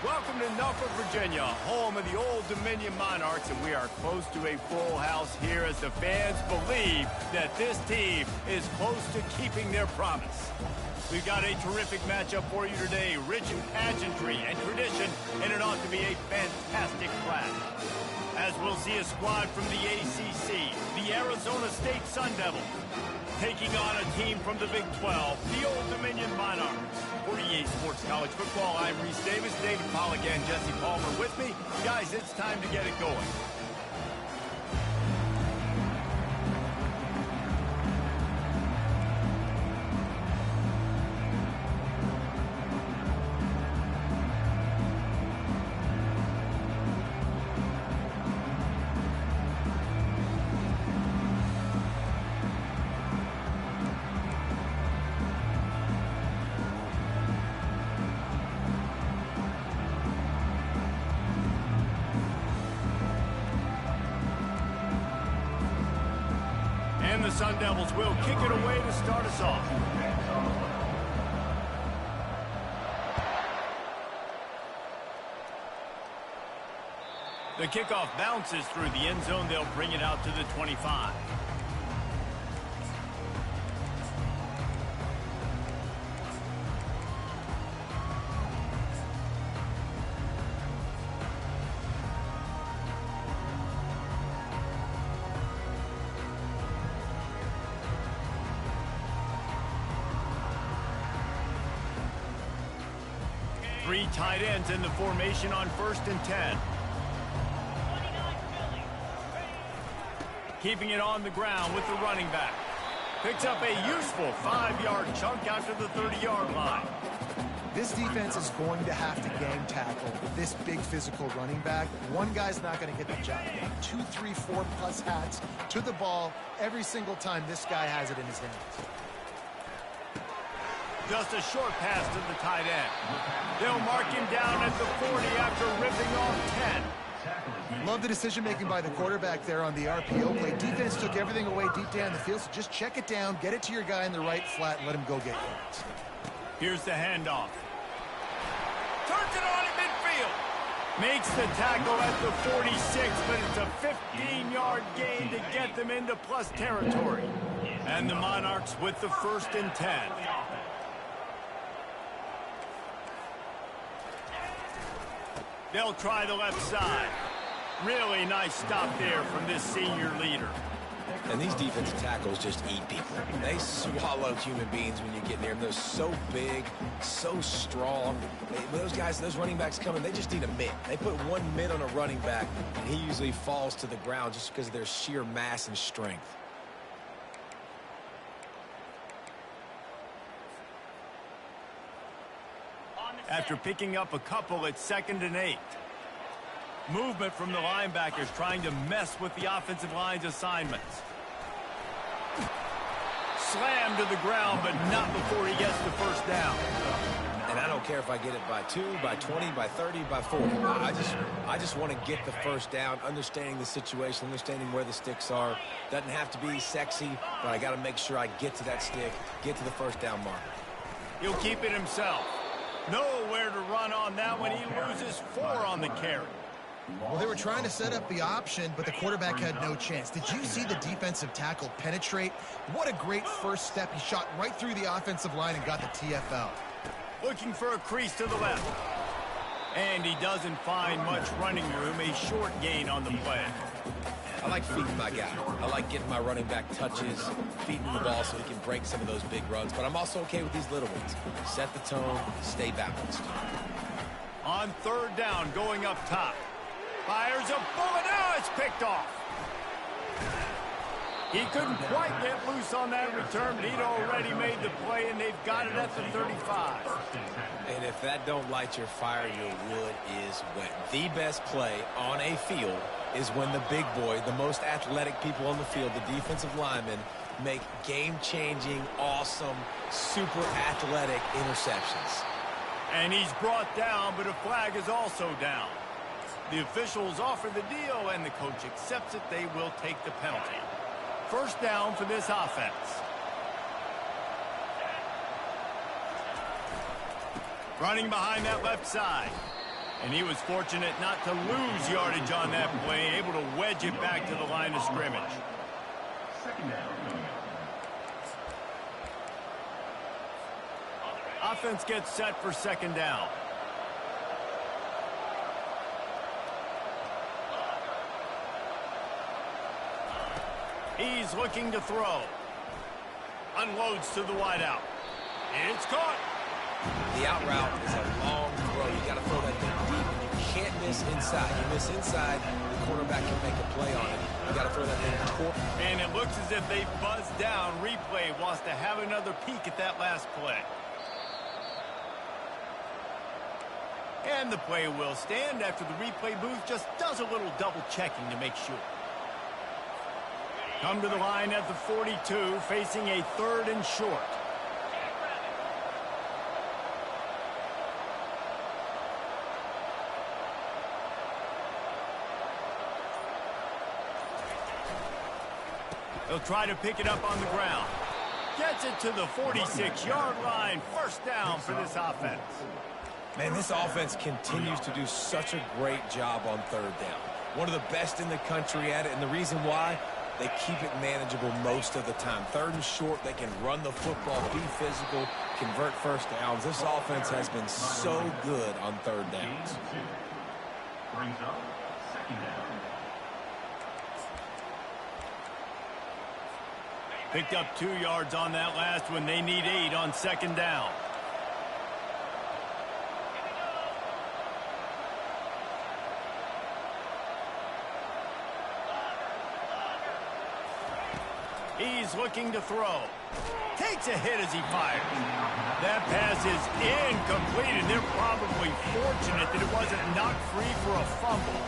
Welcome to Norfolk, Virginia, home of the Old Dominion Monarchs, and we are close to a full house here as the fans believe that this team is close to keeping their promise. We've got a terrific matchup for you today, rich in pageantry and tradition, and it ought to be a fantastic clash. As we'll see a squad from the ACC, the Arizona State Sun Devils, taking on a team from the Big 12, the Old Dominion Monarchs. For EA Sports College Football, I'm Reese Davis, David Pollack, and Jesse Palmer with me. Guys, it's time to get it going. And the Sun Devils will kick it away to start us off. The kickoff bounces through the end zone. They'll bring it out to the 25. Three tight ends in the formation on 1st and 10. Keeping it on the ground with the running back. Picks up a useful 5-yard chunk out to the 30-yard line. This defense is going to have to gang tackle this big physical running back. One guy's not going to get the job done. 2, 3, 4 plus hats to the ball every single time this guy has it in his hands. Just a short pass to the tight end. They'll mark him down at the 40 after ripping off 10. Love the decision-making by the quarterback there on the RPO play. Defense took everything away deep down the field, so just check it down, get it to your guy in the right flat, and let him go get yards. Here's the handoff. Turns it on at midfield. Makes the tackle at the 46, but it's a 15-yard gain to get them into plus territory. And the Monarchs with the 1st and 10. They'll try the left side. Really nice stop there from this senior leader. And these defensive tackles just eat people. They swallow human beings when you get near them. They're so big, so strong. When those guys, those running backs come in, they just need a mitt. They put one mitt on a running back, and he usually falls to the ground just because of their sheer mass and strength. After picking up a couple, it's 2nd and 8. Movement from the linebackers trying to mess with the offensive line's assignments. Slammed to the ground, but not before he gets the 1st down. And I don't care if I get it by 2, by 20, by 30, by 40. I just want to get the 1st down, understanding the situation, understanding where the sticks are. Doesn't have to be sexy, but I got to make sure I get to that stick, get to the 1st down marker. He'll keep it himself. Nowhere to run on that when he loses 4 on the carry. Well, they were trying to set up the option, but the quarterback had no chance. Did you see the defensive tackle penetrate? What a great first step. He shot right through the offensive line and got the TFL. Looking for a crease to the left. And he doesn't find much running room. A short gain on the play. I like feeding my guy. I like getting my running back touches, feeding the ball so he can break some of those big runs. But I'm also okay with these little ones. Set the tone, stay balanced. On 3rd down, going up top. Fires a bullet. Now it's picked off. He couldn't quite get loose on that return, but he'd already made the play, and they've got it at the 35. And if that don't light your fire, your wood is wet. The best play on a field is when the big boy, the most athletic people on the field, the defensive linemen, make game-changing, awesome, super athletic interceptions. And he's brought down, but a flag is also down. The officials offer the deal, and the coach accepts it. They will take the penalty. 1st down for this offense. Running behind that left side. And he was fortunate not to lose yardage on that play, able to wedge it back to the line of scrimmage. Offense gets set for second down. He's looking to throw. Unloads to the wideout. It's caught. The out route is a long throw. You got to throw that thing deep, and you can't miss inside. You miss inside, the quarterback can make a play on it. You got to throw that thing toward. And it looks as if they buzzed down. Replay wants to have another peek at that last play. And the play will stand after the replay booth just does a little double checking to make sure. Come to the line at the 42, facing a 3rd and short. They'll try to pick it up on the ground. Gets it to the 46-yard line. First down for this offense. Man, this offense continues to do such a great job on 3rd down. One of the best in the country at it, and the reason why, they keep it manageable most of the time. 3rd and short, they can run the football, be physical, convert first downs. This offense has been so good on 3rd downs. Brings up second down. Picked up 2 yards on that last one. They need 8 on second down. He's looking to throw. Takes a hit as he fires. That pass is incomplete, and they're probably fortunate that it wasn't knocked free for a fumble.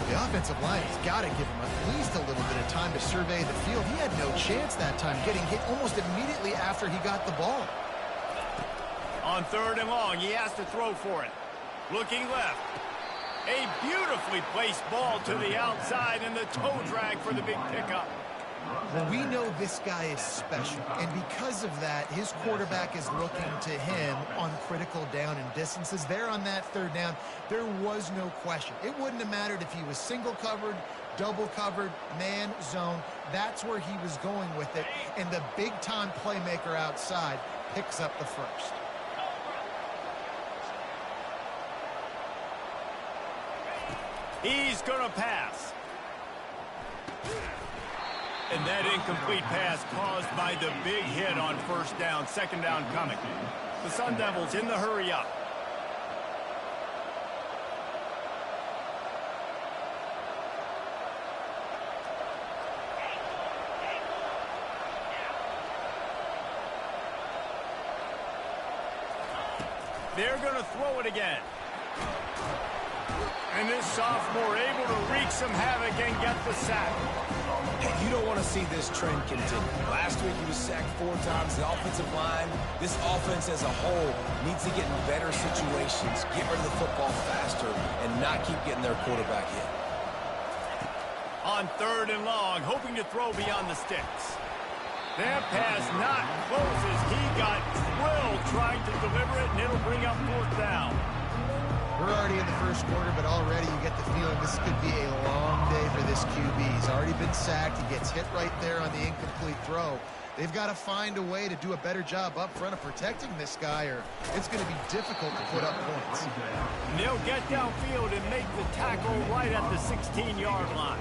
The offensive line has got to give him at least a little bit of time to survey the field. He had no chance that time, getting hit almost immediately after he got the ball. On 3rd and long, he has to throw for it. Looking left. A beautifully placed ball to the outside, and the toe drag for the big pickup. Well, we know this guy is special, and because of that, his quarterback is looking to him on critical down and distances. There on that 3rd down, there was no question. It wouldn't have mattered if he was single covered, double covered, man, zone. That's where he was going with it, and the big-time playmaker outside picks up the first. He's going to pass. And that incomplete pass caused by the big hit on first down. Second down coming. The Sun Devils in the hurry up. They're going to throw it again. And this sophomore able to wreak some havoc and get the sack. And you don't want to see this trend continue. Last week he was sacked 4 times. The offensive line, this offense as a whole, needs to get in better situations, get rid of the football faster, and not keep getting their quarterback hit. On 3rd and long, hoping to throw beyond the sticks. That pass not close as he got drilled trying to deliver it, and it'll bring up 4th down. We're already in the first quarter, but already you get the feeling this could be a long day for this QB. He's already been sacked. He gets hit right there on the incomplete throw. They've got to find a way to do a better job up front of protecting this guy, or it's going to be difficult to put up points. And they'll get downfield and make the tackle right at the 16-yard line.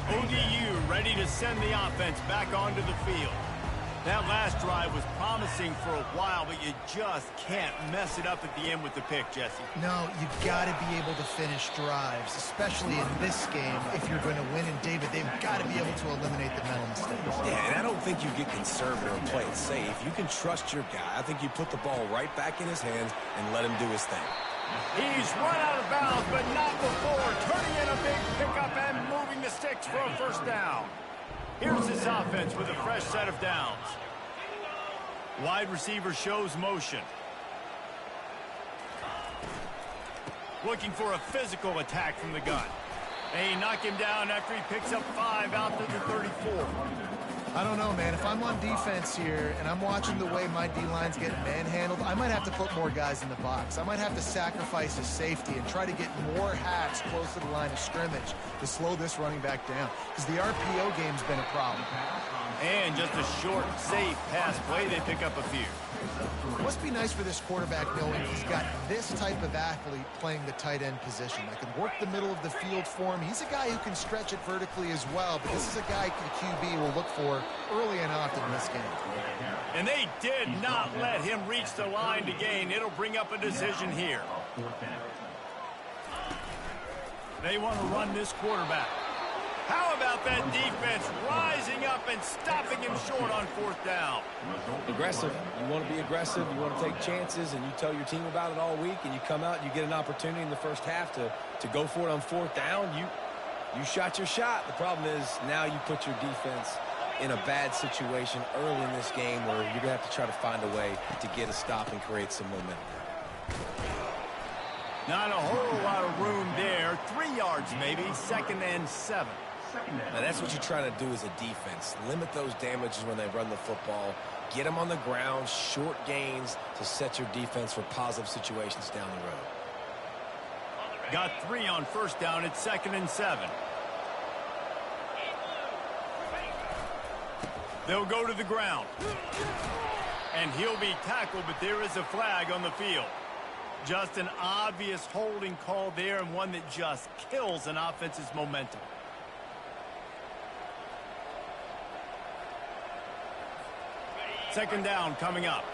ODU ready to send the offense back onto the field. That last drive was promising for a while, but you just can't mess it up at the end with the pick, Jesse. No, you've got to be able to finish drives, especially in this game. If you're going to win, and David, they've got to be able to eliminate the mental mistakes. Yeah, and I don't think you get conservative or play it safe. You can trust your guy. I think you put the ball right back in his hands and let him do his thing. He's run out of bounds, but not before turning in a big pickup and moving the sticks for a first down. Here's his offense with a fresh set of downs. Wide receiver shows motion. Looking for a physical attack from the gun. They knock him down after he picks up 5 out to the 34. I don't know, man. If I'm on defense here and I'm watching the way my D-line's getting manhandled, I might have to put more guys in the box. I might have to sacrifice his safety and try to get more hats close to the line of scrimmage to slow this running back down, because the RPO game's been a problem. And just a short, safe pass play, they pick up a few. Must be nice for this quarterback knowing he's got this type of athlete playing the tight end position. I can work the middle of the field for him. He's a guy who can stretch it vertically as well, but this is a guy the QB will look for early and often in this game. And they did not let him reach the line to gain. It'll bring up a decision here. They want to run this quarterback. How about that defense rising up and stopping him short on 4th down? Aggressive. You want to be aggressive. You want to take chances, and you tell your team about it all week, and you come out and you get an opportunity in the first half to go for it on 4th down. You shot your shot. The problem is now you put your defense in a bad situation early in this game where you're going to have to try to find a way to get a stop and create some momentum. Not a whole lot of room there. 3 yards maybe. 2nd and 7. Now that's what you're trying to do as a defense. Limit those damages when they run the football. Get them on the ground, short gains to set your defense for positive situations down the road. Got 3 on 1st down. It's 2nd and 7. They'll go to the ground. And he'll be tackled, but there is a flag on the field. Just an obvious holding call there, and one that just kills an offense's momentum. Second down coming up.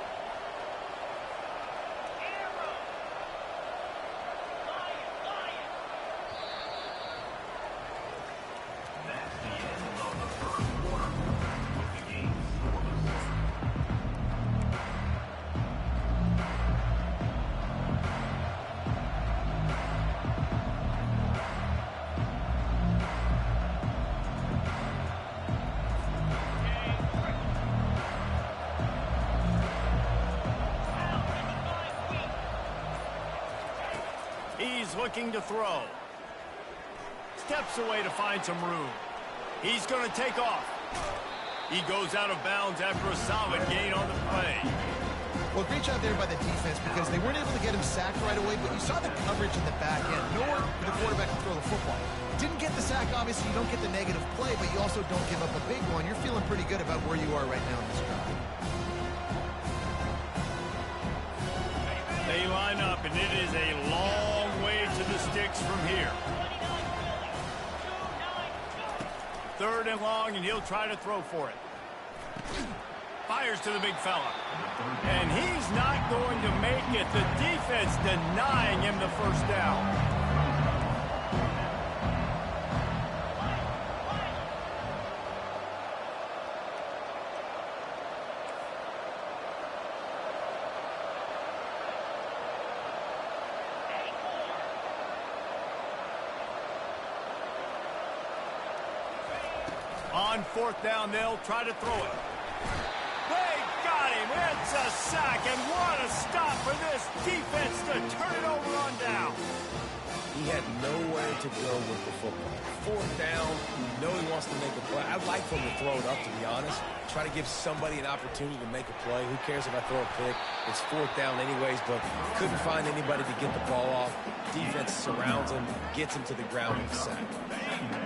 He's looking to throw. Steps away to find some room. He's going to take off. He goes out of bounds after a solid gain on the play. Well, great job there by the defense, because they weren't able to get him sacked right away, but you saw the coverage in the back end. Nowhere for the quarterback to throw the football. Didn't get the sack, obviously. You don't get the negative play, but you also don't give up a big one. You're feeling pretty good about where you are right now in this drive. They line up, and it is a long way to the sticks from here. 3rd and long, and he'll try to throw for it. Fires to the big fella. And he's not going to make it. The defense denying him the 1st down. On 4th down, they'll try to throw it. They got him. It's a sack, and what a stop for this defense to turn it over on down. He had nowhere to go with the football. 4th down, you know he wants to make a play. I'd like for him to throw it up, to be honest. Try to give somebody an opportunity to make a play. Who cares if I throw a pick? It's 4th down anyways, but couldn't find anybody to get the ball off. Defense surrounds him, gets him to the ground with the sack.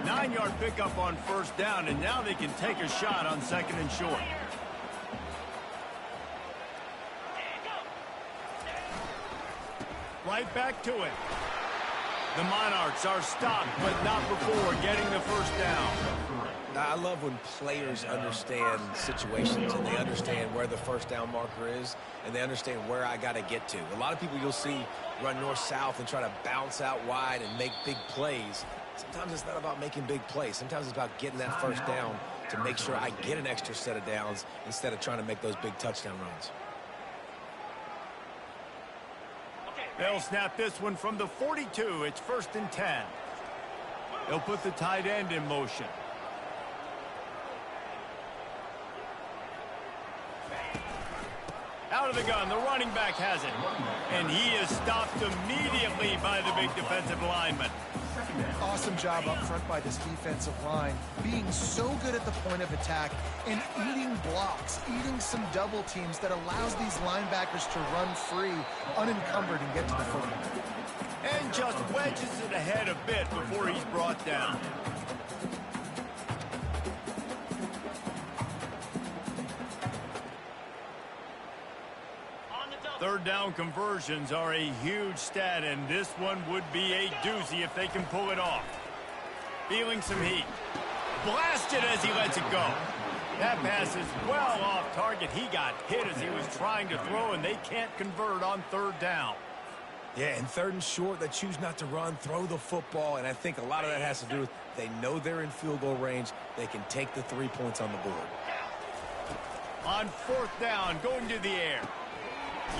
9-yard pickup on 1st down, and now they can take a shot on 2nd and short. Right back to it. The Monarchs are stopped, but not before getting the 1st down. Now, I love when players understand situations and they understand where the 1st down marker is and they understand where I got to get to. A lot of people you'll see run north-south and try to bounce out wide and make big plays. Sometimes it's not about making big plays. Sometimes it's about getting that 1st down to make sure I get an extra set of downs instead of trying to make those big touchdown runs. They'll snap this one from the 42. It's 1st and 10. They'll put the tight end in motion. Out of the gun, the running back has it. And he is stopped immediately by the big defensive lineman. Awesome job up front by this defensive line, being so good at the point of attack and eating blocks, eating some double teams that allows these linebackers to run free, unencumbered, and get to the football. And just wedges it ahead a bit before he's brought down. Third down conversions are a huge stat, and this one would be a doozy if they can pull it off. Feeling some heat. Blasted as he lets it go. That pass is well off target. He got hit as he was trying to throw, and they can't convert on third down. Yeah, and third and short, they choose not to run, throw the football, and I think a lot of that has to do with they know they're in field goal range. They can take the 3 points on the board. On fourth down, going to the air.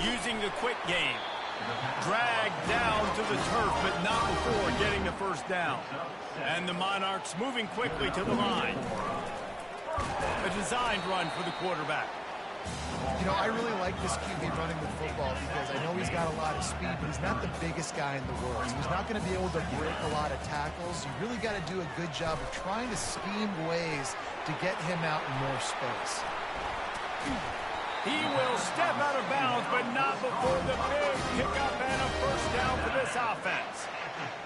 Using the quick game. Dragged down to the turf, but not before getting the first down. And the Monarchs moving quickly to the line. A designed run for the quarterback. You know, I really like this QB running the football because I know he's got a lot of speed, but he's not the biggest guy in the world. So he's not going to be able to break a lot of tackles. You really got to do a good job of trying to scheme ways to get him out in more space. He will step out of bounds, but not before the big pickup and a first down for this offense.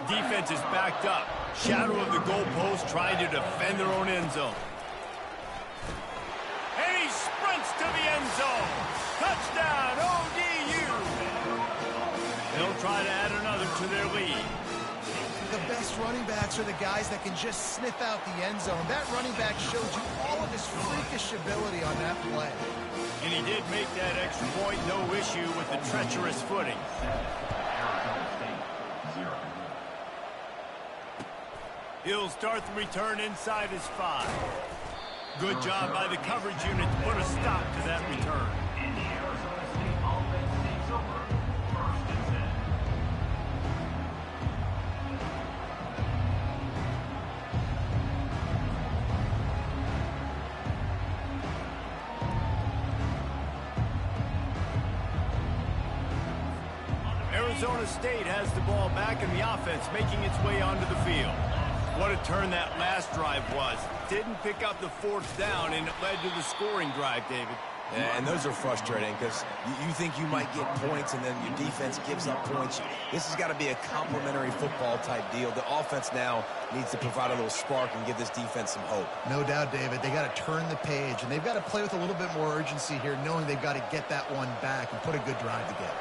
Defense is backed up. Shadow of the goalpost trying to defend their own end zone. And he sprints to the end zone. Touchdown, ODU. They'll try to add another to their lead. The best running backs are the guys that can just sniff out the end zone. That running back showed you all of his freakish ability on that play. And he did make that extra point, no issue with the treacherous footing. He'll start the return inside his 5. Good job by the coverage unit to put a stop to that return. Arizona State has the ball back and the offense making its way onto the field. What a turn that last drive was. Didn't pick up the fourth down, and it led to the scoring drive, David. Yeah, and those are frustrating because you think you might get points and then your defense gives up points. This has got to be a complementary football type deal. The offense now needs to provide a little spark and give this defense some hope. No doubt, David. They got to turn the page, and they've got to play with a little bit more urgency here, knowing they've got to get that one back and put a good drive together.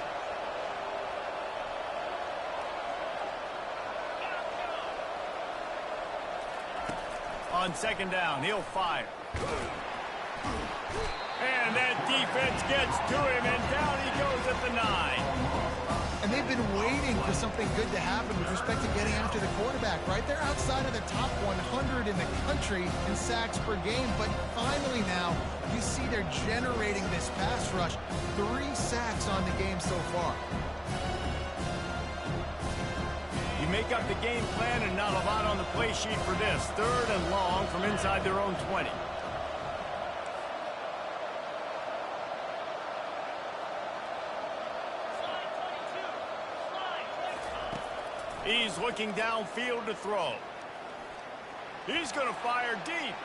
On second down, he'll fire. And that defense gets to him, and down he goes at the 9. And they've been waiting for something good to happen with respect to getting after the quarterback, right? They're outside of the top 100 in the country in sacks per game, but finally now you see they're generating this pass rush. 3 sacks on the game so far. Make up the game plan and not a lot on the play sheet for this. Third and long from inside their own 20. He's looking downfield to throw. He's going to fire deep.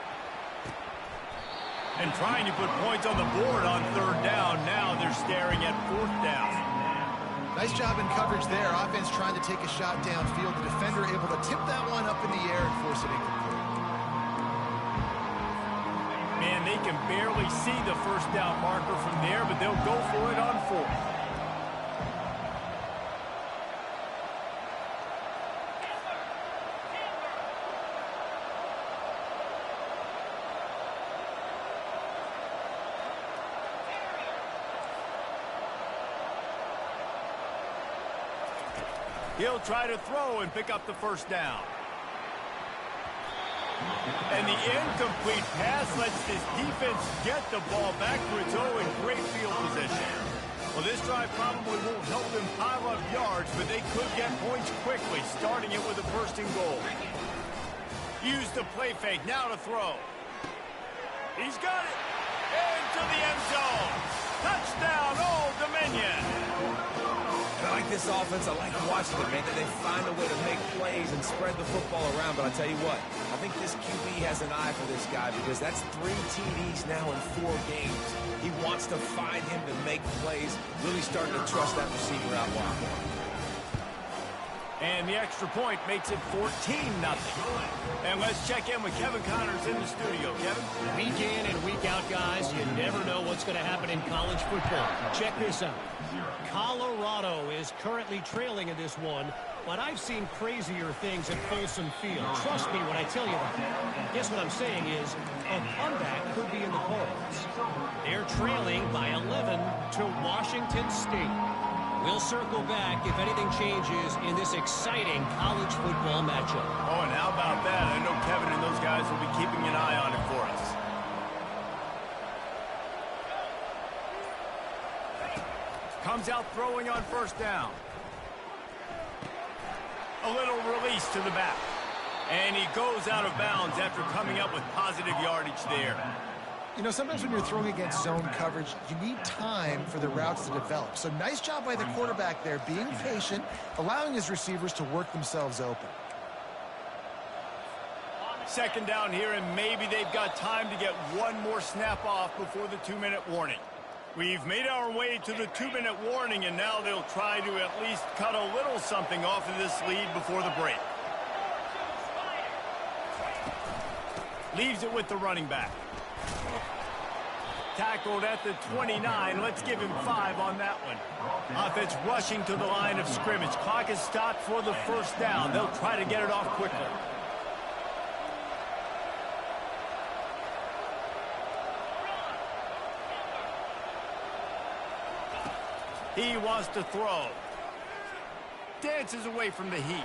And trying to put points on the board on third down. Now they're staring at fourth down. Nice job in coverage there. Offense trying to take a shot downfield. The defender able to tip that one up in the air and force it incomplete. Man, they can barely see the first down marker from there, but they'll go for it on fourth. He'll try to throw and pick up the first down. And the incomplete pass lets this defense get the ball back to its own in great field position. Well, this drive probably won't help them pile up yards, but they could get points quickly, starting it with a first and goal. Use the play fake, now to throw. He's got it. Into the end zone. Touchdown, Old Dominion. I like this offense. I like watching it, man. They find a way to make plays and spread the football around. But I tell you what, I think this QB has an eye for this guy because that's 3 TDs now in 4 games. He wants to find him to make plays, really starting to trust that receiver out wide. And the extra point makes it 14-0. And let's check in with Kevin Connors in the studio. Kevin? Week in and week out, guys, you never know what's going to happen in college football. Check this out. Colorado is currently trailing in this one, but I've seen crazier things at Folsom Field. Trust me when I tell you that. Guess what I'm saying is a comeback could be in the cards. They're trailing by 11 to Washington State. We'll circle back if anything changes in this exciting college football matchup. Oh, and how about that? I know Kevin and those guys will be keeping an eye on it for us. Comes out throwing on first down. A little release to the back. And he goes out of bounds after coming up with positive yardage there. You know, sometimes when you're throwing against zone coverage, you need time for the routes to develop. So nice job by the quarterback there, being patient, allowing his receivers to work themselves open. Second down here, and maybe they've got time to get one more snap off before the 2-minute warning. We've made our way to the 2-minute warning, and now they'll try to at least cut a little something off of this lead before the break. Leaves it with the running back. Tackled at the 29. Let's give him 5 on that one. Offense rushing to the line of scrimmage. Clock is stopped for the first down. They'll try to get it off quickly. He wants to throw. Dances away from the heat.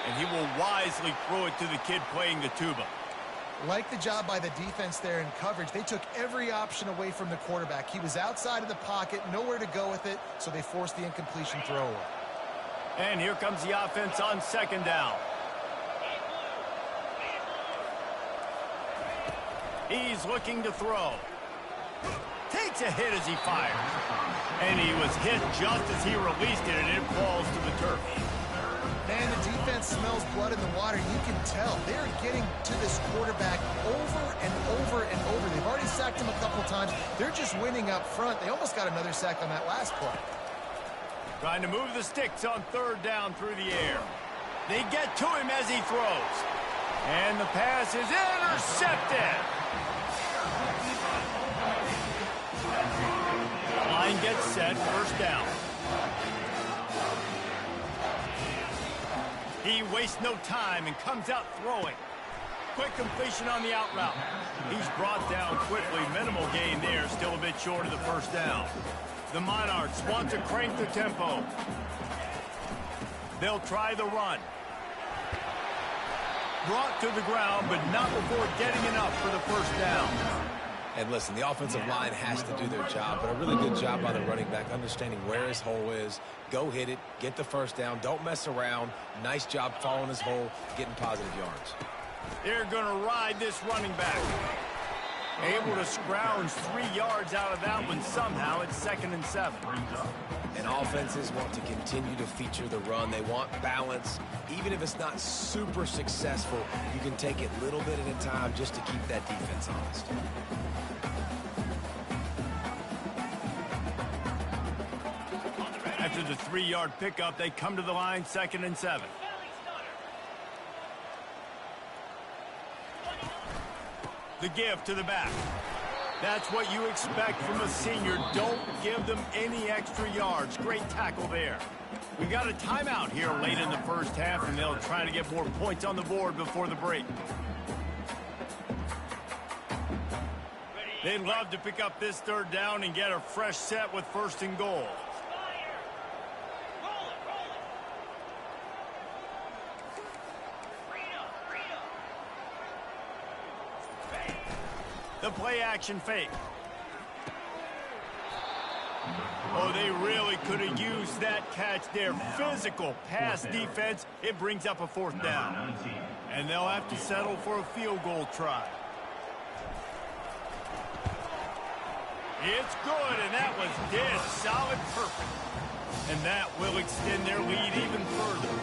And he will wisely throw it to the kid playing the tuba. Like the job by the defense there in coverage. They took every option away from the quarterback. He was outside of the pocket, nowhere to go with it, so they forced the incompletion throw away. And here comes the offense on second down. He's looking to throw. Takes a hit as he fires. And he was hit just as he released it, and it falls to the turf. Man, the defense smells blood in the water. You can tell. They're getting to this quarterback over and over and over. They've already sacked him a couple times. They're just winning up front. They almost got another sack on that last play. Trying to move the sticks on third down through the air. They get to him as he throws. And the pass is intercepted. Line gets set, first down. He wastes no time and comes out throwing. Quick completion on the out route. He's brought down quickly. Minimal gain there, still a bit short of the first down. The Monarchs want to crank the tempo. They'll try the run. Brought to the ground, but not before getting enough for the first down. And listen, the offensive line has to do their job, but a really good job by the running back, understanding where his hole is. Go hit it, get the first down, don't mess around. Nice job following his hole, getting positive yards. They're going to ride this running back. Able to scrounge 3 yards out of that one somehow. It's 2nd and 7. And offenses want to continue to feature the run. They want balance. Even if it's not super successful, you can take it little bit at a time just to keep that defense honest. After the 3-yard pickup, they come to the line, 2nd and 7. The give to the back. That's what you expect from a senior. Don't give them any extra yards. Great tackle there. We got a timeout here late in the first half, and they'll try to get more points on the board before the break. They'd love to pick up this third down and get a fresh set with 1st and goal. The play action fake. Oh, they really could have used that catch there. Physical pass defense. It brings up a 4th down. And they'll have to settle for a field goal try. It's good, and that was dead solid perfect. and that will extend their lead even further.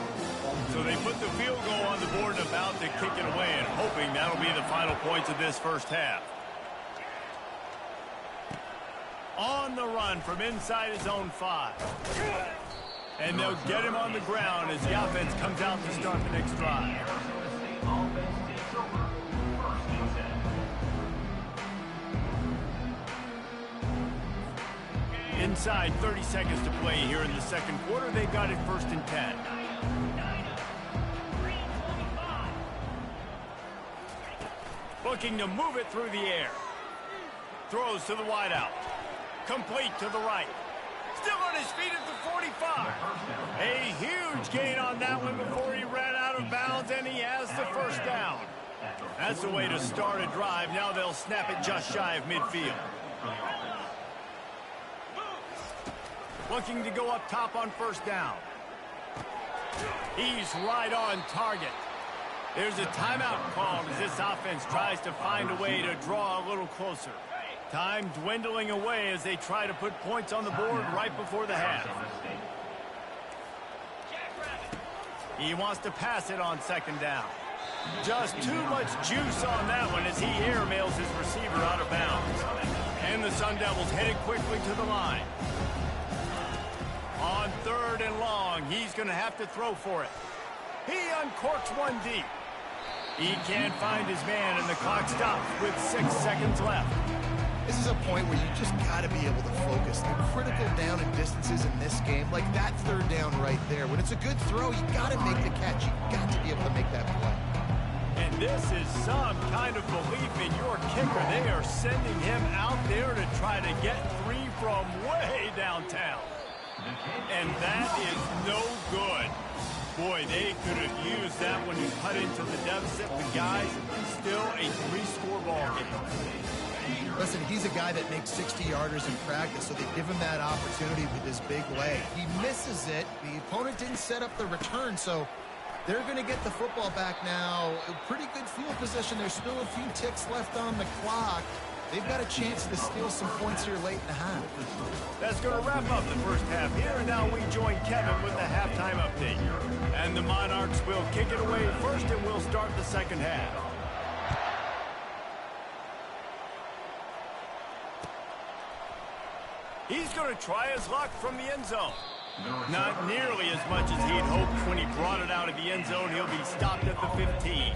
So they put the field goal on the board and about to kick it away, and hoping that'll be the final points of this first half. On the run from inside his own 5. And they'll get him on the ground as the offense comes out to start the next drive. Inside 30 seconds to play here in the second quarter. They got it 1st and 10. Looking to move it through the air. Throws to the wideout. Complete to the right. Still on his feet at the 45. A huge gain on that one before he ran out of bounds, and he has the first down. That's the way to start a drive. Now they'll snap it just shy of midfield. Looking to go up top on 1st down. He's right on target. There's a timeout called as this offense tries to find a way to draw a little closer. Time dwindling away as they try to put points on the board right before the half. He wants to pass it on 2nd down. Just too much juice on that one as he airmails his receiver out of bounds. And the Sun Devils headed quickly to the line. On 3rd and long, he's going to have to throw for it. He uncorks one deep. He can't find his man, and the clock stops with 6 seconds left. This is a point where you just got to be able to focus. The critical down and distances in this game, like that 3rd down right there. When it's a good throw, you got to make the catch. You got to be able to make that play. And this is some kind of belief in your kicker. They are sending him out there to try to get 3 from way downtown. And that is no good. Boy, they could have used that when he cut into the deficit with guys. Still a 3-score ball game. Listen, he's a guy that makes 60-yarders in practice, so they give him that opportunity with his big leg. He misses it. The opponent didn't set up the return, so they're going to get the football back now. A pretty good field position. There's still a few ticks left on the clock. They've got a chance to steal some points here late in the half. That's going to wrap up the first half here, and now we join Kevin with the halftime update. And the Monarchs will kick it away first, and we'll start the second half. He's going to try his luck from the end zone. Not nearly as much as he'd hoped when he brought it out of the end zone. He'll be stopped at the 15.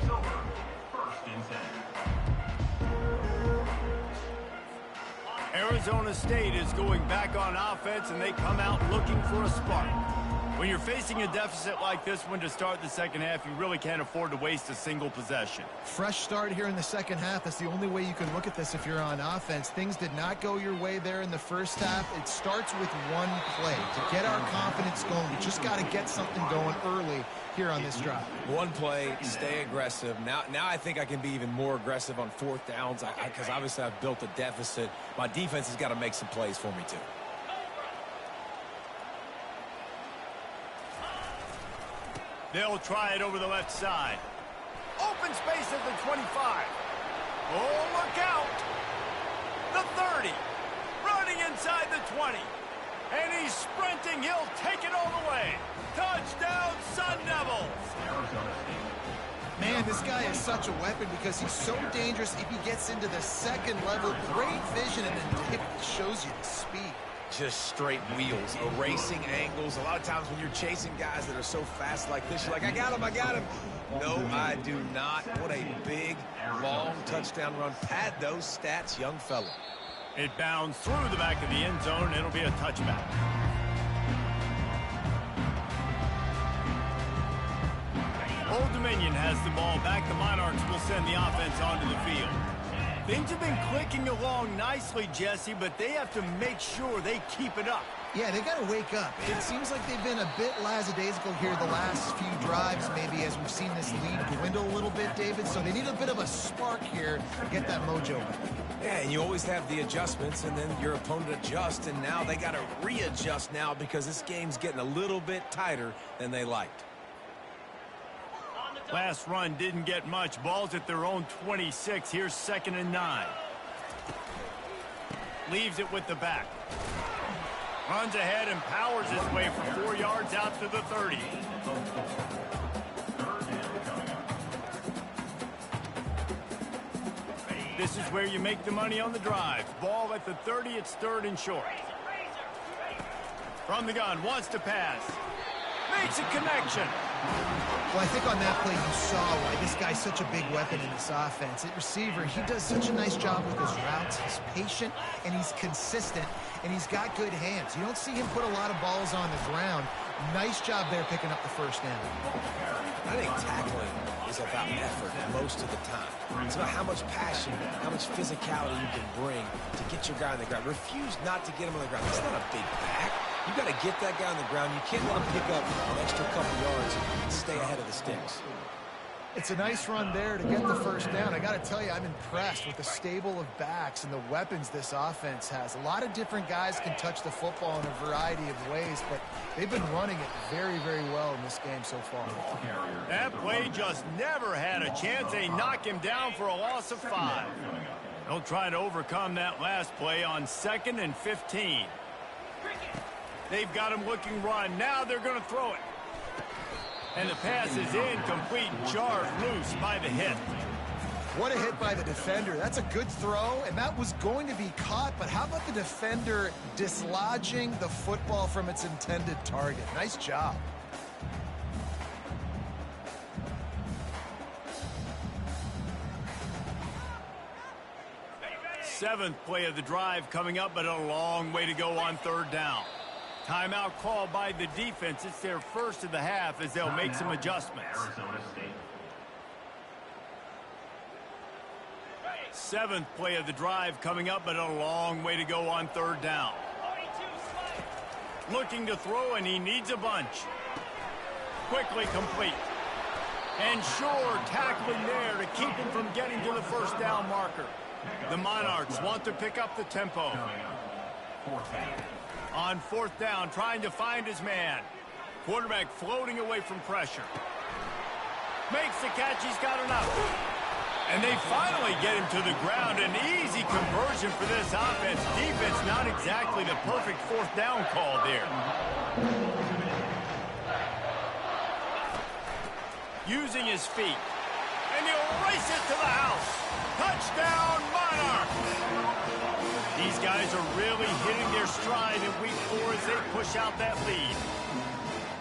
Arizona State is going back on offense, and they come out looking for a spark. When you're facing a deficit like this one to start the second half, you really can't afford to waste a single possession. Fresh start here in the second half. That's the only way you can look at this if you're on offense. Things did not go your way there in the first half. It starts with one play. To get our confidence going, we just got to get something going early here on this drive. One play, stay aggressive. Now I think I can be even more aggressive on 4th downs because obviously I've built a deficit. My defense has got to make some plays for me too. They'll try it over the left side. Open space at the 25. Oh, look out. The 30. Running inside the 20. And he's sprinting. He'll take it all the way. Touchdown, Sun Devils. Man, this guy is such a weapon because he's so dangerous if he gets into the second level. Great vision, and then it shows you the speed. Just straight wheels, erasing angles. A lot of times when you're chasing guys that are so fast like this, you're like, I got him. No, I do not. What a big, long touchdown run. Pad those stats, young fella. It bounds through the back of the end zone, and it'll be a touchback. Old Dominion has the ball back. The Monarchs will send the offense onto the field. Things have been clicking along nicely, Jesse, but they have to make sure they keep it up. Yeah, they got to wake up. It seems like they've been a bit lackadaisical here the last few drives, maybe, as we've seen this lead dwindle a little bit, David. So they need a bit of a spark here to get that mojo back. Yeah, and you always have the adjustments, and then your opponent adjusts, and now they got to readjust now because this game's getting a little bit tighter than they liked. Last run didn't get much. Ball's at their own 26. Here's 2nd and 9. Leaves it with the back. Runs ahead and powers his way for 4 yards out to the 30. This is where you make the money on the drive. Ball at the 30, it's 3rd and short. From the gun, wants to pass. Makes a connection. Well, I think on that play you saw why this guy's such a big weapon in this offense. At receiver, he does such a nice job with his routes. He's patient, and he's consistent, and he's got good hands. You don't see him put a lot of balls on the ground. Nice job there picking up the first down. I think tackling is about effort most of the time. It's about how much passion, how much physicality you can bring to get your guy on the ground. Refuse not to get him on the ground. That's not a big back. You got to get that guy on the ground. You can't let him pick up an extra couple yards and stay ahead of the sticks. It's a nice run there to get the first down. I got to tell you, I'm impressed with the stable of backs and the weapons this offense has. A lot of different guys can touch the football in a variety of ways, but they've been running it very, very well in this game so far. That play just never had a chance. They knock him down for a loss of 5. They'll try to overcome that last play on 2nd and 15. They've got him looking run. Now they're going to throw it. And the pass is incomplete, jarred loose by the hit. What a hit by the defender. That's a good throw, and that was going to be caught, but how about the defender dislodging the football from its intended target? Nice job. Seventh play of the drive coming up, but a long way to go on 3rd down. Timeout called by the defense. It's their first of the half as they'll make some adjustments. 7th play of the drive coming up, but a long way to go on 3rd down. Looking to throw, and he needs a bunch. Quickly complete. And sure, tackling there to keep him from getting to the first down marker. The Monarchs want to pick up the tempo. On 4th down, trying to find his man. Quarterback floating away from pressure. Makes the catch, he's got enough. And they finally get him to the ground. An easy conversion for this offense. Defense not exactly the perfect 4th down call there. Using his feet. And he'll race it to the house. Touchdown, Monarchs! These guys are really hitting their stride in week 4 as they push out that lead.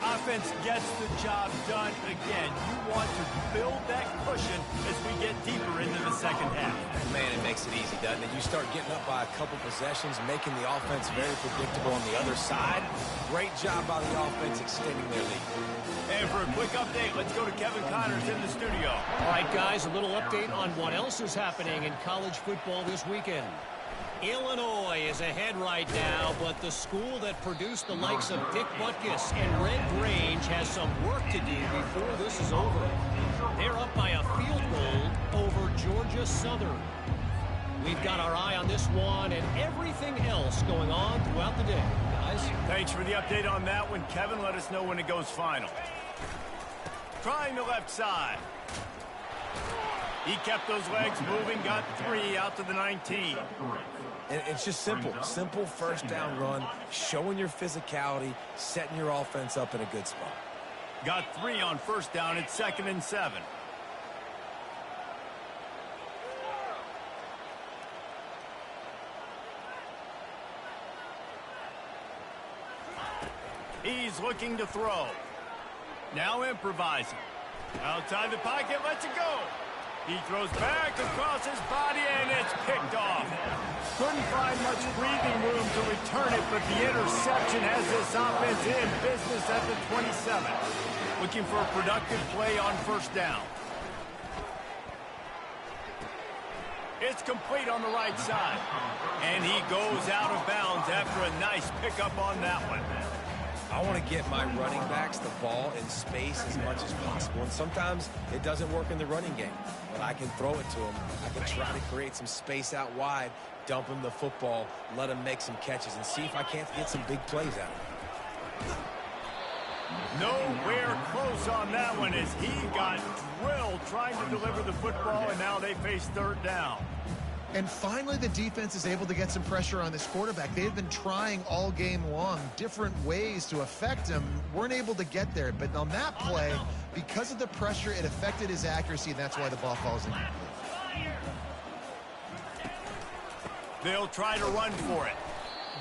Offense gets the job done again. You want to build that cushion as we get deeper into the second half. Man, it makes it easy, doesn't it? You start getting up by a couple possessions, making the offense very predictable on the other side. Great job by the offense extending their lead. And for a quick update, let's go to Kevin Connors in the studio. All right, guys, a little update on what else is happening in college football this weekend. Illinois is ahead right now, but the school that produced the likes of Dick Butkus and Red Grange has some work to do before this is over. They're up by a field goal over Georgia Southern. We've got our eye on this one and everything else going on throughout the day, guys. Thanks for the update on that one, Kevin. Let us know when it goes final. Trying the left side. He kept those legs moving, got 3 out to the 19. And it's just simple. Simple first down run, showing your physicality, setting your offense up in a good spot. Got 3 on 1st down. It's 2nd and 7. He's looking to throw. Now improvising. Outside the pocket, lets it go. He throws back across his body, and it's picked off. Couldn't find much breathing room to return it, but the interception has this offense in business at the 27. Looking for a productive play on 1st down. It's complete on the right side. And he goes out of bounds after a nice pickup on that one. I want to get my running backs the ball in space as much as possible. And sometimes it doesn't work in the running game. But I can throw it to them. I can try to create some space out wide, dump him the football, let him make some catches, and see if I can't get some big plays out of him. Nowhere close on that one as he got drilled trying to deliver the football, and now they face 3rd down. And finally, the defense is able to get some pressure on this quarterback. They had been trying all game long different ways to affect him. Weren't able to get there. But on that play, because of the pressure, it affected his accuracy, and that's why the ball falls in. They'll try to run for it.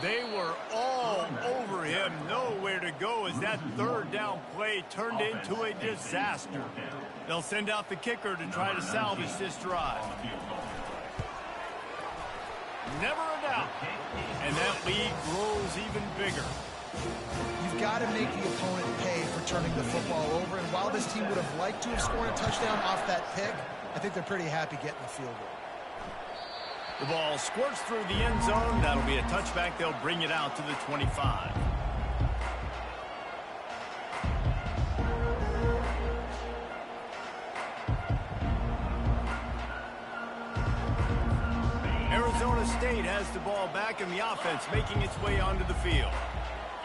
They were all over him. Nowhere to go as that third down play turned into a disaster. They'll send out the kicker to try to salvage this drive. Never a doubt. And that lead grows even bigger. You've got to make the opponent pay for turning the football over. And while this team would have liked to have scored a touchdown off that pick, I think they're pretty happy getting the field goal. The ball squirts through the end zone. That'll be a touchback. They'll bring it out to the 25. Arizona State has the ball back in the offense, making its way onto the field.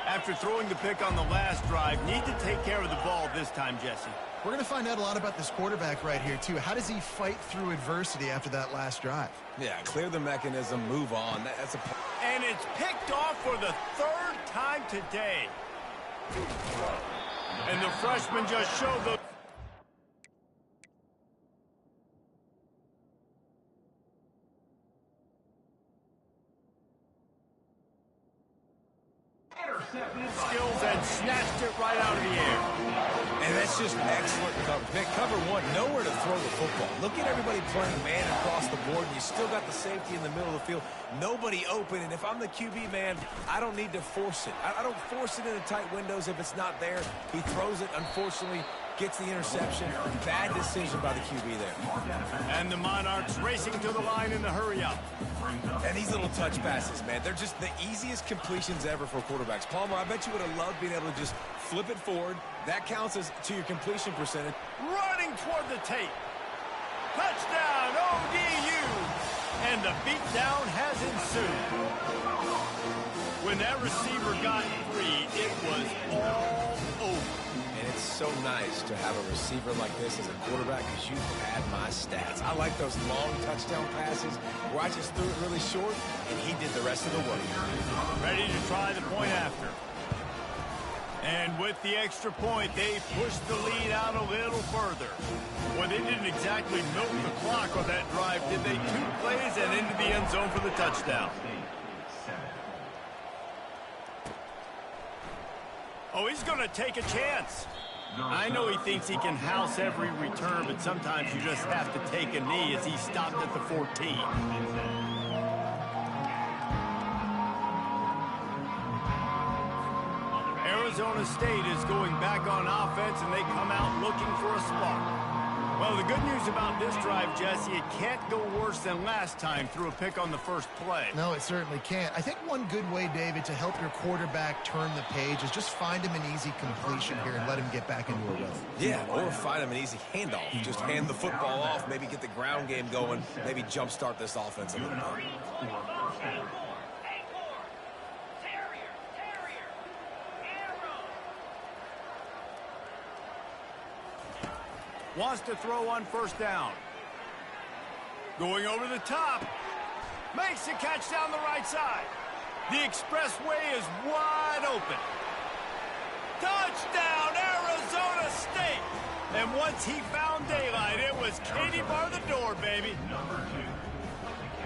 After throwing the pick on the last drive, need to take care of the ball this time, Jesse. We're going to find out a lot about this quarterback right here, too. How does he fight through adversity after that last drive? Yeah, clear the mechanism, move on. That's a... And it's picked off for the third time today. And the freshman just showed the... skills and snatched it right out of the air. And that's just excellent coverage. Man, cover one, nowhere to throw the football. Look at everybody playing man across the board, and you still got the safety in the middle of the field. Nobody open, and if I'm the QB, man, I don't need to force it. I don't force it into tight windows if it's not there. He throws it, unfortunately, gets the interception. Bad decision by the QB there. And the Monarchs racing to the line in the hurry-up. And these little touch passes, man, they're just the easiest completions ever for quarterbacks. Palmer, I bet you would have loved being able to just flip it forward. That counts as to your completion percentage. Running toward the tape. Touchdown, ODU. And the beatdown has ensued. When that receiver got free, it was all over. And it's so nice to have a receiver like this as a quarterback because you had my stats. I like those long touchdown passes where I just threw it really short and he did the rest of the work. Ready to try the point after. And with the extra point, they pushed the lead out a little further. Well, they didn't exactly milk the clock on that drive, did they? 2 plays and into the end zone for the touchdown. Oh, he's going to take a chance. I know he thinks he can house every return, but sometimes you just have to take a knee as he stopped at the 14. Arizona State is going back on offense, and they come out looking for a spark. Well, the good news about this drive, Jesse, it can't go worse than last time through a pick on the first play. No, it certainly can't. I think one good way, David, to help your quarterback turn the page is just find him an easy completion here and let him get back into a rhythm. Yeah, or find him an easy handoff. Just hand the football off, maybe get the ground game going, maybe jumpstart this offense a little bit. Wants to throw on first down. Going over the top. Makes a catch down the right side. The expressway is wide open. Touchdown, Arizona State. And once he found daylight, it was Katie bar the door, baby.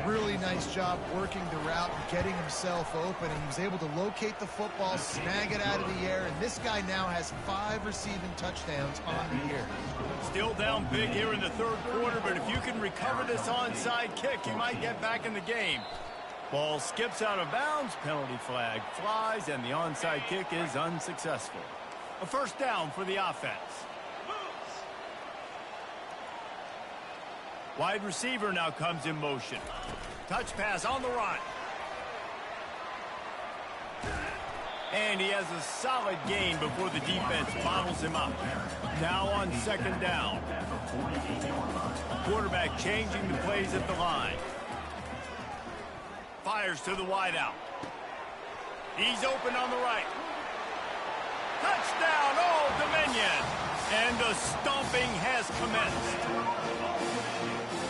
Really nice job working the route and getting himself open, and he was able to locate the football, snag it out of the air, and this guy now has 5 receiving touchdowns on the year. Still down big here in the third quarter, but if you can recover this onside kick, you might get back in the game. Ball skips out of bounds, penalty flag flies, and the onside kick is unsuccessful. A first down for the offense. Wide receiver now comes in motion. Touch pass on the run. And he has a solid gain before the defense bottles him up. Now on second down. Quarterback changing the plays at the line. Fires to the wideout. He's open on the right. Touchdown, Old Dominion. And the stomping has commenced.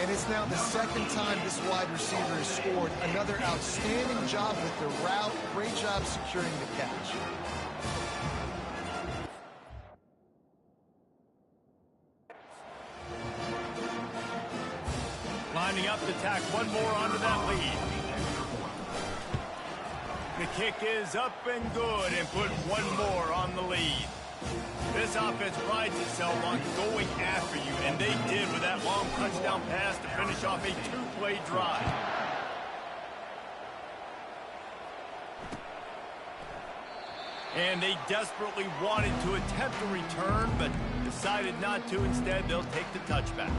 And it's now the second time this wide receiver has scored. Another outstanding job with the route. Great job securing the catch. Lining up to tack one more onto that lead. The kick is up and good and put one more on the lead. This offense prides itself on going after you, and they did with that long touchdown pass to finish off a two-play drive. And they desperately wanted to attempt a return, but decided not to. Instead, they'll take the touchback.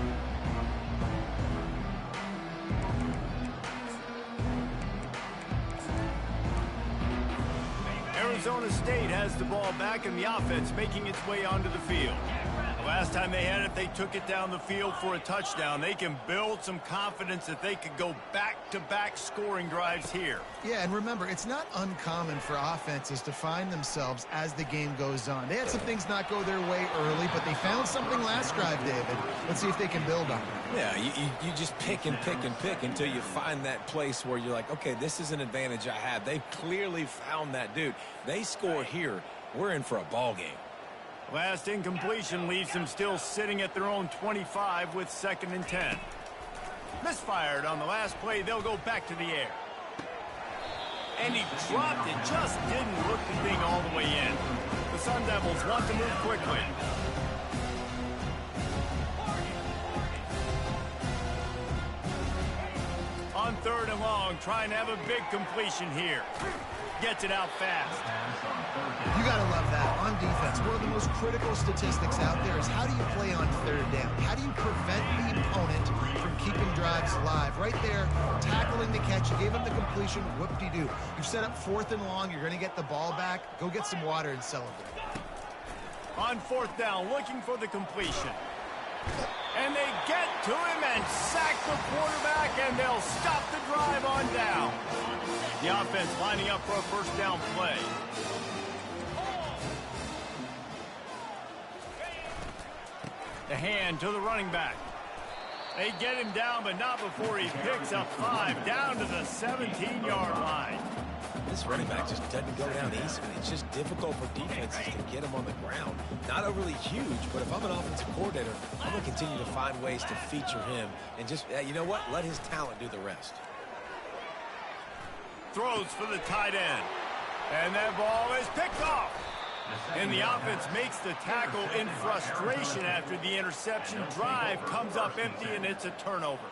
Arizona State has the ball back, and the offense making its way onto the field. The last time they had it, they took it down the field for a touchdown. They can build some confidence that they could go back-to-back scoring drives here. Yeah, and remember, it's not uncommon for offenses to find themselves as the game goes on. They had some things not go their way early, but they found something last drive, David. Let's see if they can build on it. Yeah, you just pick and pick and pick until you find that place where you're like, okay, this is an advantage I have. They've clearly found that, dude. They score here, we're in for a ball game. Last incompletion leaves them still sitting at their own 25 with 2nd and 10. Misfired on the last play. They'll go back to the air. And he dropped it. Just didn't look the thing all the way in. The Sun Devils want to move quickly. On 3rd and long, trying to have a big completion here. Gets it out fast. You got to love that. On defense, one of the most critical statistics out there is how do you play on 3rd down? How do you prevent the opponent from keeping drives alive? Right there, tackling the catch. You gave him the completion. Whoop-de-doo. You've set up 4th and long. You're going to get the ball back. Go get some water and celebrate. On 4th down, looking for the completion. And they get to him and sack the quarterback, and they'll stop the drive on down. The offense lining up for a 1st down play. The hand to the running back. They get him down, but not before he picks up 5 down to the 17-yard line. This running back just doesn't go down easily. It's just difficult for defenses to get him on the ground. Not overly huge, but if I'm an offensive coordinator, I'm going to continue to find ways to feature him and just, you know what, let his talent do the rest. Throws for the tight end. And that ball is picked off. And the offense makes the tackle in frustration after the interception. Drive comes up empty, and it's a turnover.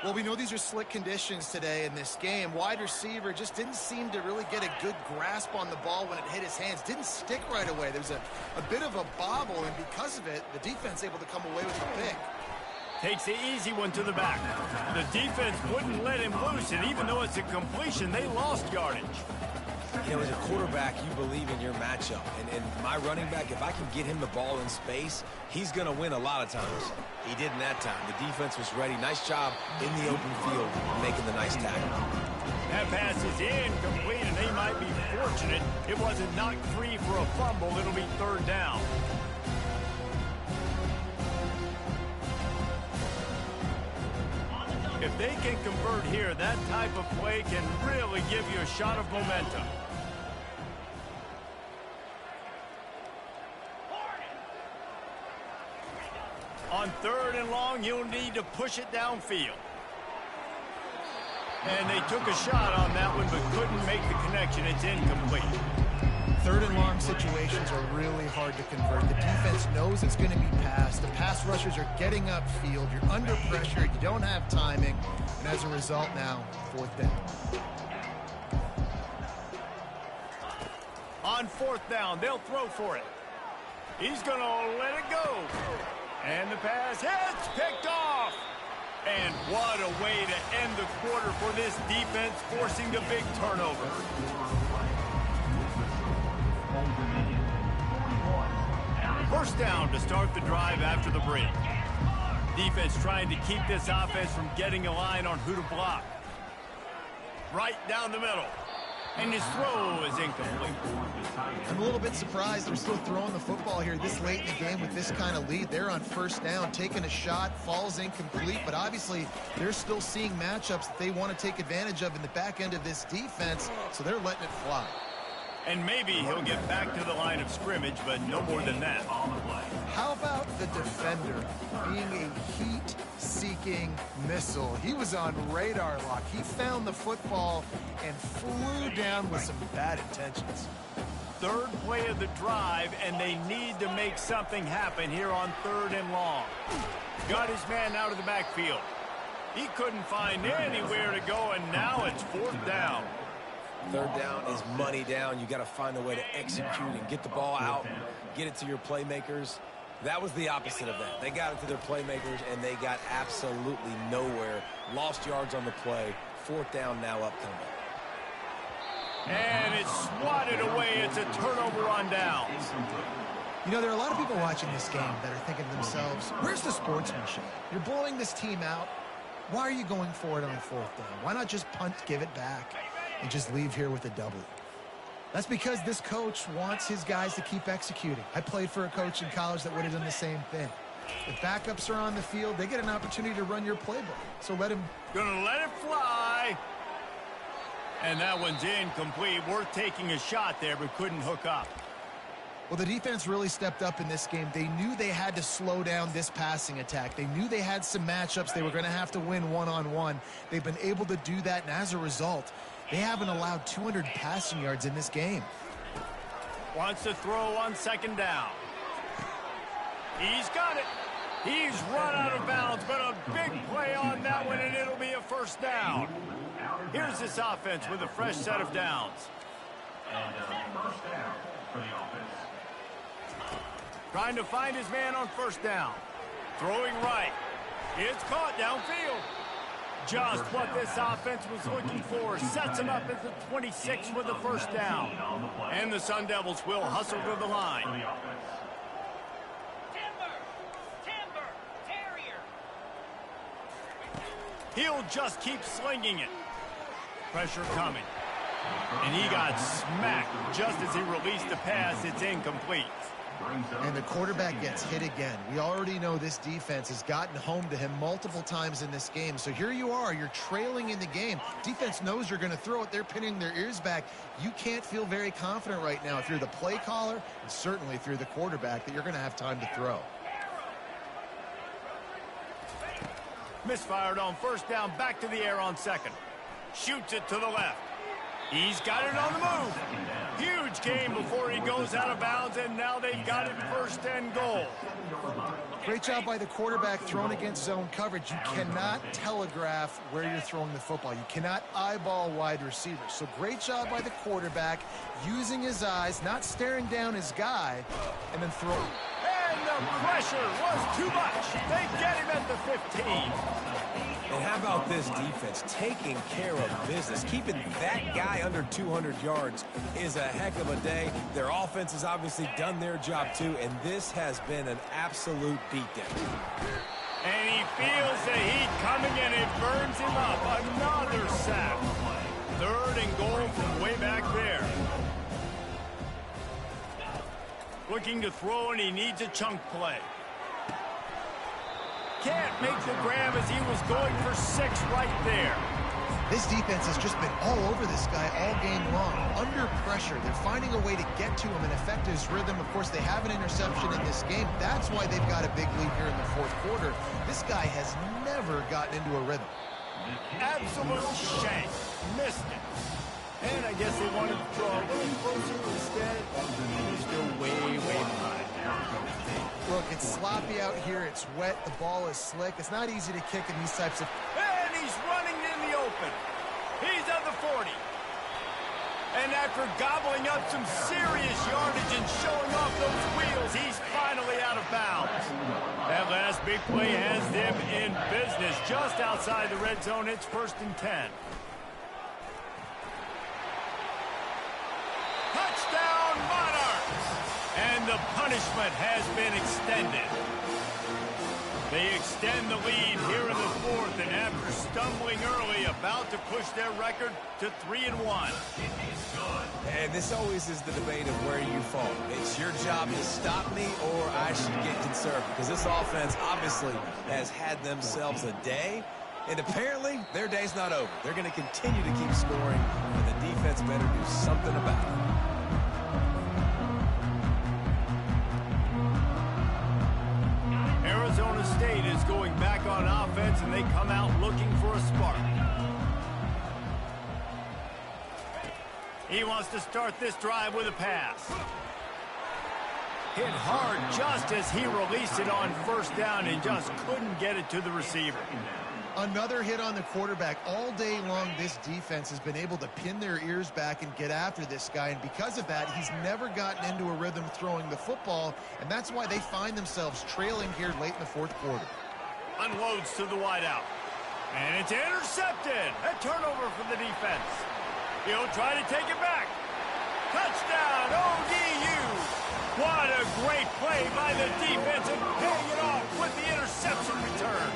Well, we know these are slick conditions today in this game. Wide receiver just didn't seem to really get a good grasp on the ball when it hit his hands. Didn't stick right away. There was a bit of a bobble, and because of it, the defense able to come away with a pick. Takes the easy one to the back. The defense wouldn't let him loose, and even though it's a completion, they lost yardage. You know, as a quarterback, you believe in your matchup. And my running back, if I can get him the ball in space, he's going to win a lot of times. He didn't that time. The defense was ready. Nice job in the open field making the nice tackle. That pass is incomplete, and they might be fortunate it wasn't knocked free for a fumble. It'll be 3rd down. If they can convert here, that type of play can really give you a shot of momentum. On 3rd and long, you'll need to push it downfield. And they took a shot on that one, but couldn't make the connection. It's incomplete. 3rd and long situations are really hard to convert. The defense knows it's going to be passed. The pass rushers are getting upfield. You're under pressure. You don't have timing. And as a result now, 4th down. On 4th down, they'll throw for it. He's going to let it go. And the pass hits, picked off. And what a way to end the quarter for this defense, forcing the big turnover. First down to start the drive after the break. Defense trying to keep this offense from getting a line on who to block. Right down the middle. And his throw is incomplete. I'm a little bit surprised they're still throwing the football here this late in the game with this kind of lead. They're on first down, taking a shot, falls incomplete, but obviously they're still seeing matchups that they want to take advantage of in the back end of this defense, so they're letting it fly. And maybe he'll get back to the line of scrimmage, but no more than that. How about the defender being a heat-seeking missile? He was on radar lock. He found the football and flew down with some bad intentions. Third play of the drive, and they need to make something happen here on 3rd and long. Got his man out of the backfield. He couldn't find anywhere to go, and now it's 4th down. 3rd down is money down. You got to find a way to execute and get the ball out, get it to your playmakers. That was the opposite of that. They got it to their playmakers, and they got absolutely nowhere. Lost yards on the play. 4th down now upcoming. And it's swatted away. It's a turnover on downs. You know, there are a lot of people watching this game that are thinking to themselves, where's the sportsmanship? You're blowing this team out. Why are you going for it on 4th down? Why not just punt, give it back, and just leave here with a W? That's because this coach wants his guys to keep executing. I played for a coach in college that would have done the same thing. If backups are on the field, they get an opportunity to run your playbook. So let him... Gonna let it fly. And that one's incomplete. Worth taking a shot there, but couldn't hook up. Well, the defense really stepped up in this game. They knew they had to slow down this passing attack. They knew they had some matchups they were going to have to win one-on-one. They've been able to do that, and as a result, they haven't allowed 200 passing yards in this game. Wants to throw on 2nd down. He's got it. He's run out of bounds, but a big play on that one, and it'll be a 1st down. Here's this offense with a fresh set of downs. And 1st down for the offense. Trying to find his man on 1st down. Throwing right. It's caught downfield. Just what this offense was looking for. Sets him up at the 26 with a 1st down. And the Sun Devils will hustle to the line. He'll just keep slinging it. Pressure coming. And he got smacked just as he released the pass. It's incomplete. And the quarterback gets hit again. We already know this defense has gotten home to him multiple times in this game. So here you are. You're trailing in the game. Defense knows you're going to throw it. They're pinning their ears back. You can't feel very confident right now if you're the play caller, and certainly if you're the quarterback, that you're going to have time to throw. Misfired on 1st down, back to the air on 2nd. Shoots it to the left. He's got it on the move. Huge game before he goes out of bounds, and now they've got it 1st and goal. Great job by the quarterback thrown against zone coverage. You cannot telegraph where you're throwing the football. You cannot eyeball wide receivers. So great job by the quarterback using his eyes, not staring down his guy, and then throwing. And the pressure was too much. They get him at the 15. And how about this defense taking care of business? Keeping that guy under 200 yards is a heck of a day. Their offense has obviously done their job too, and this has been an absolute beatdown. And he feels the heat coming, and it burns him up. Another sack. 3rd and goal from way back there. Looking to throw, and he needs a chunk play. Can't make the grab as he was going for 6 right there. This defense has just been all over this guy all game long. Under pressure, they're finding a way to get to him and affect his rhythm. Of course, they have an interception in this game. That's why they've got a big lead here in the 4th quarter. This guy has never gotten into a rhythm. Absolute shank. Missed it. And I guess they wanted to draw a little closer instead. He's still way, way behind. Look, it's sloppy out here. It's wet. The ball is slick. It's not easy to kick in these types of... And he's running in the open. He's at the 40. And after gobbling up some serious yardage and showing off those wheels, he's finally out of bounds. That last big play has them in business. Just outside the red zone, it's 1st and 10. Touchdown, Monarchs! And the punishment has been extended. They extend the lead here in the fourth, and after stumbling early, about to push their record to 3-1. And this always is the debate of where you fall. It's your job to stop me, or I should get conservative. Because this offense obviously has had themselves a day, and apparently their day's not over. They're going to continue to keep scoring, and the defense better do something about it. Arizona State is going back on offense, and they come out looking for a spark. He wants to start this drive with a pass. Hit hard just as he released it on first down and just couldn't get it to the receiver. Another hit on the quarterback. All day long, this defense has been able to pin their ears back and get after this guy, and because of that, he's never gotten into a rhythm throwing the football, and that's why they find themselves trailing here late in the fourth quarter. Unloads to the wideout. And it's intercepted. A turnover for the defense. He'll try to take it back. Touchdown, ODU. What a great play by the defense and paying it off with the interception return.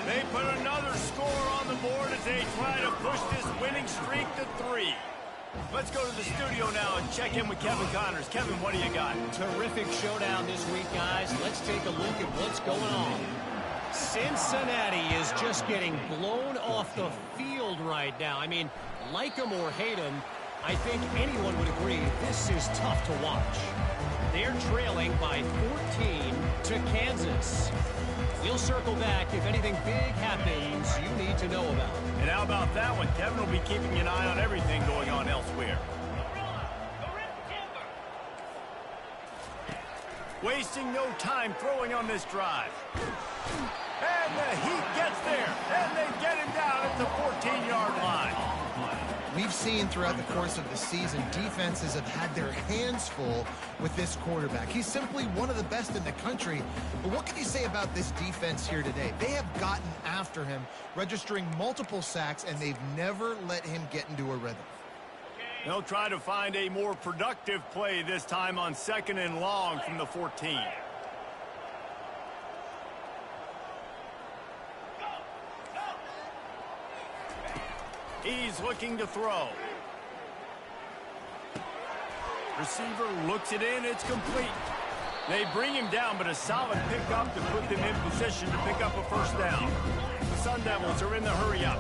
They put another score on the board as they try to push this winning streak to 3. Let's go to the studio now and check in with Kevin Connors. Kevin, what do you got? Terrific showdown this week, guys. Let's take a look at what's going on. Cincinnati is just getting blown off the field right now. I mean, like them or hate them, I think anyone would agree this is tough to watch. They're trailing by 14 to Kansas. We'll circle back if anything big happens you need to know about. And how about that one? Kevin will be keeping an eye on everything going on elsewhere. Wasting no time throwing on this drive. And the Heat gets there. And they get him down at the 14-yard line. We've seen throughout the course of the season, defenses have had their hands full with this quarterback. He's simply one of the best in the country. But what can you say about this defense here today? They have gotten after him, registering multiple sacks, and they've never let him get into a rhythm. They'll try to find a more productive play this time on 2nd and long from the 14. He's looking to throw. Receiver looks it in. It's complete. They bring him down, but a solid pickup to put them in position to pick up a first down. The Sun Devils are in the hurry-up.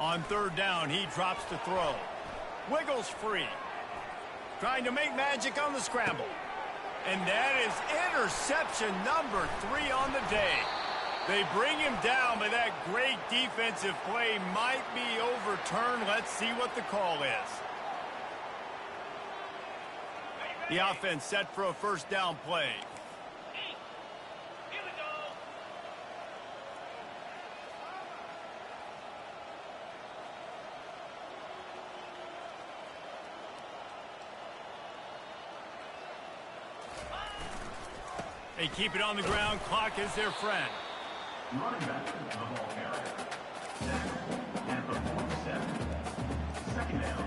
On 3rd down, he drops to throw. Wiggles free. Trying to make magic on the scramble. And that is interception number 3 on the day. They bring him down, but that great defensive play might be overturned. Let's see what the call is. The offense set for a first down play. They keep it on the ground. Clock is their friend. Running back to the ball carrier. Next, at the 47. 2nd down.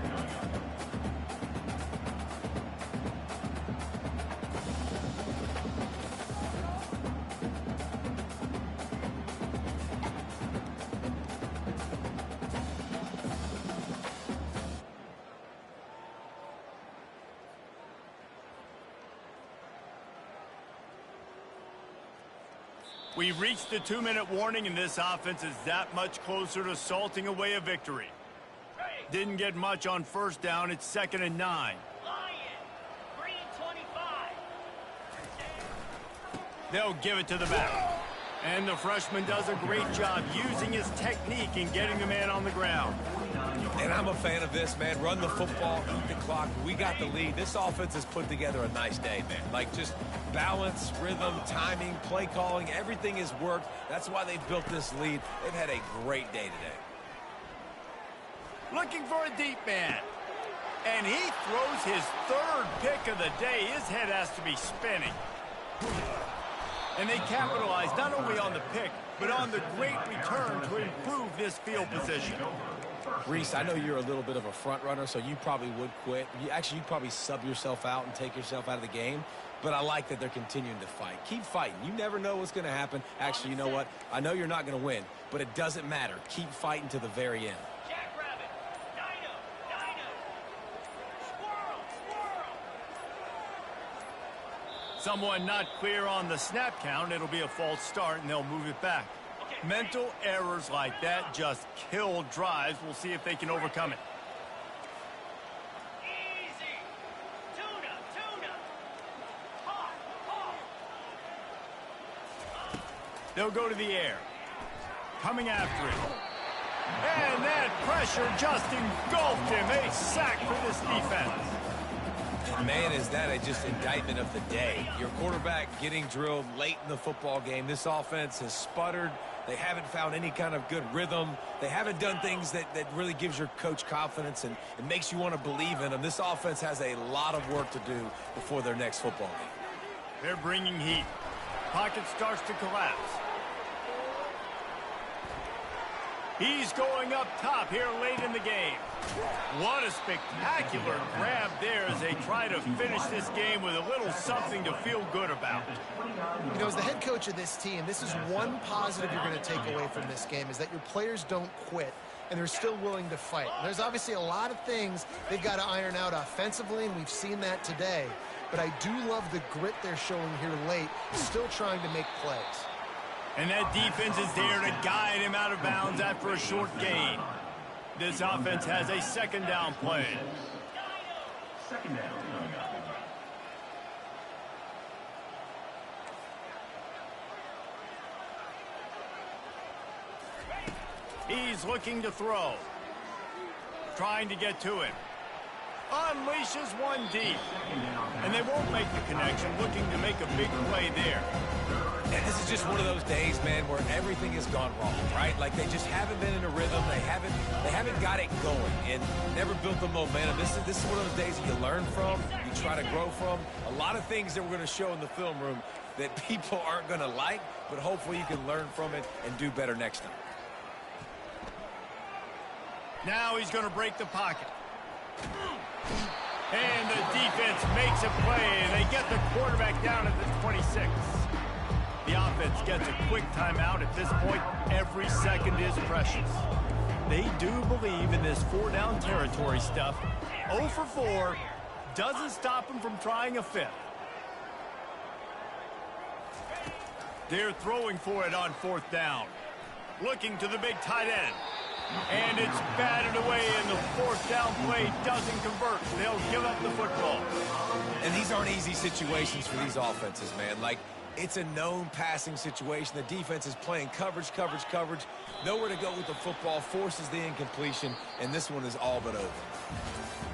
We've reached the 2-minute warning, and this offense is that much closer to salting away a victory. Didn't get much on first down. It's 2nd and 9. They'll give it to the back. And the freshman does a great job using his technique and getting the man on the ground. And I'm a fan of this, man. Run the football, eat the clock. We got the lead. This offense has put together a nice day, man. Like, just balance, rhythm, timing, play calling, everything has worked. That's why they've built this lead. They've had a great day today. Looking for a deep man. And he throws his 3rd pick of the day. His head has to be spinning. And they capitalize not only on the pick, but on the great return to improve this field position. Reese, I know you're a little bit of a front runner, so you probably would quit. You'd probably sub yourself out and take yourself out of the game. But I like that they're continuing to fight. Keep fighting. You never know what's going to happen. Actually, you know what? I know you're not going to win, but it doesn't matter. Keep fighting to the very end. Jackrabbit, Dino, Dino, Squirrel, Squirrel. Someone not clear on the snap count. It'll be a false start, and they'll move it back. Mental errors like that just kill drives. We'll see if they can overcome it. Easy. Tuna, tuna. Hot, hot. They'll go to the air. Coming after it. And that pressure just engulfed him. A sack for this defense. And man, is that just indictment of the day. Your quarterback getting drilled late in the football game. This offense has sputtered. They haven't found any kind of good rhythm. They haven't done things that really gives your coach confidence and makes you want to believe in them. This offense has a lot of work to do before their next football game. They're bringing heat. Pocket starts to collapse. He's going up top here late in the game. What a spectacular grab there as they try to finish this game with a little something to feel good about. You know, as the head coach of this team, this is one positive you're going to take away from this game, is that your players don't quit and they're still willing to fight. And there's obviously a lot of things they've got to iron out offensively, and we've seen that today. But I do love the grit they're showing here late, still trying to make plays. And that defense is there to guide him out of bounds after a short gain. This offense has a second down play. Second down coming up. He's looking to throw. Trying to get to him. Unleashes one deep. And they won't make the connection, looking to make a big play there. And this is just one of those days, man, where everything has gone wrong, right? Like they just haven't been in a rhythm. They haven't got it going and never built the momentum. This is one of those days that you learn from, you try to grow from. A lot of things that we're going to show in the film room that people aren't going to like, but hopefully you can learn from it and do better next time. Now he's going to break the pocket. And the defense makes a play, and they get the quarterback down at the 26. The offense gets a quick timeout. At this point, every second is precious. They do believe in this four-down territory stuff. 0 for 4 doesn't stop them from trying a fifth. They're throwing for it on 4th down. Looking to the big tight end. And it's batted away, and the 4th down play doesn't convert. They'll give up the football. And these aren't easy situations for these offenses, man. Like, it's a known passing situation. The defense is playing coverage, coverage, coverage. Nowhere to go with the football, forces the incompletion, and this one is all but over.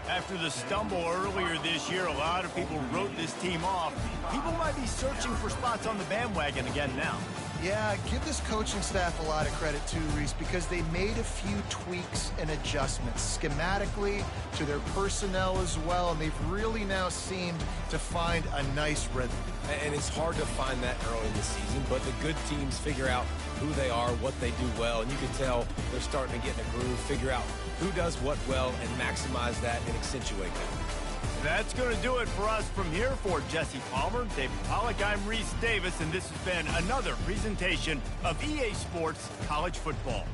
After the stumble earlier this year, a lot of people wrote this team off. People might be searching for spots on the bandwagon again now. Yeah, give this coaching staff a lot of credit too, Reese, because they made a few tweaks and adjustments schematically to their personnel as well, and they've really now seemed to find a nice rhythm. And it's hard to find that early in the season, but the good teams figure out who they are, what they do well, and you can tell they're starting to get in a groove, figure out who does what well, and maximize that and accentuate that. That's going to do it for us from here. For Jesse Palmer, David Pollack, I'm Reese Davis, and this has been another presentation of EA Sports College Football.